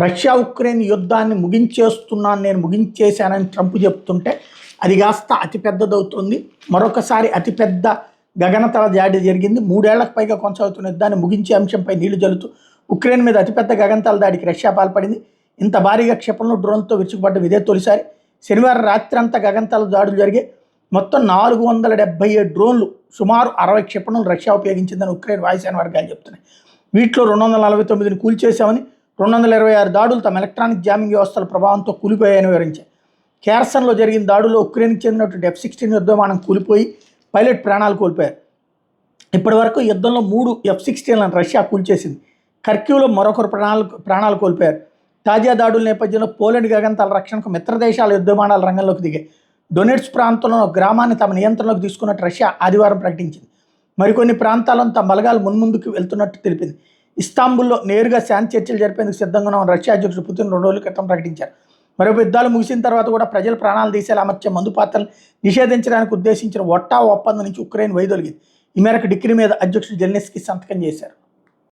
Russia Ukraine యుద్ధాన్ని నేను ముగించేశానని Trump చెప్తుంటే అది కాస్త అతిపెద్దదవుతుంది. మరొకసారి అతిపెద్ద గగనతల దాడి జరిగింది. 3 ఏళ్లకు పైగా కొనసాగుతున్న యుద్ధాన్ని ముగించే అంశంపై నీళ్లు జల్లుతూ ఉక్రెయిన్ మీద అతిపెద్ద గగనతల దాడికి రష్యా పాల్పడింది. ఇంత భారీగా క్షిపణులు డ్రోన్లతో విరుచుకుపడ్డం ఇదే తొలిసారి. శనివారం రాత్రి అంతా గగనతల దాడులు జరిగాయి. మొత్తం 477 డ్రోన్లు, సుమారు 60 క్షిపణులు రష్యా ఉపయోగించిందని ఉక్రెయిన్ వాయుసేన వర్గాలు చెప్తున్నాయి. వీటిలో 249ని కూల్చేశామని, 226 దాడులు తమ ఎలక్ట్రానిక్ జామింగ్ వ్యవస్థల ప్రభావంతో కూలిపోయాయని వివరించాయి. కేర్సన్లో జరిగిన దాడుల్లో ఉక్రెయిన్కి చెందినటువంటి F-16 యుద్ధ విమానం కూలిపోయి పైలట్ ప్రాణాలు కోల్పోయారు. ఇప్పటి వరకు యుద్ధంలో 3 F-16లను రష్యా కూల్చేసింది. ఖర్కివ్లో మరొకరు ప్రాణాలు కోల్పోయారు. తాజా దాడుల నేపథ్యంలో పోలాండ్ గగనతల రక్షణకు మిత్ర దేశాల యుద్ధ విమానాలు రంగంలోకి దిగాయి. డొనెట్స్ ప్రాంతంలో ఒక గ్రామాన్ని తమ నియంత్రణలోకి తీసుకున్నట్టు రష్యా ఆదివారం ప్రకటించింది. మరికొన్ని ప్రాంతాలను తమ బలగాలు మున్ముందుకు వెళ్తున్నట్టు తెలిపింది. ఇస్తాంబుల్లో నేరుగా శాంతి చర్చలు జరిపేందుకు సిద్ధంగా ఉన్న రష్యా అధ్యక్షుడు పుతిన్ 2 రోజుల క్రితం ప్రకటించారు. మరొక యుద్ధాలు ముగిసిన తర్వాత కూడా ప్రజల ప్రాణాలు తీసేలా అమర్చే మందు పాత్రలు నిషేధించడానికి ఉద్దేశించిన ఒట్టా ఒప్పందం నుంచి ఉక్రెయిన్ వైదొలిగింది. ఈ మేరకు డిక్రీ మీద అధ్యక్షుడు జెలెన్స్కీ సంతకం చేశారు.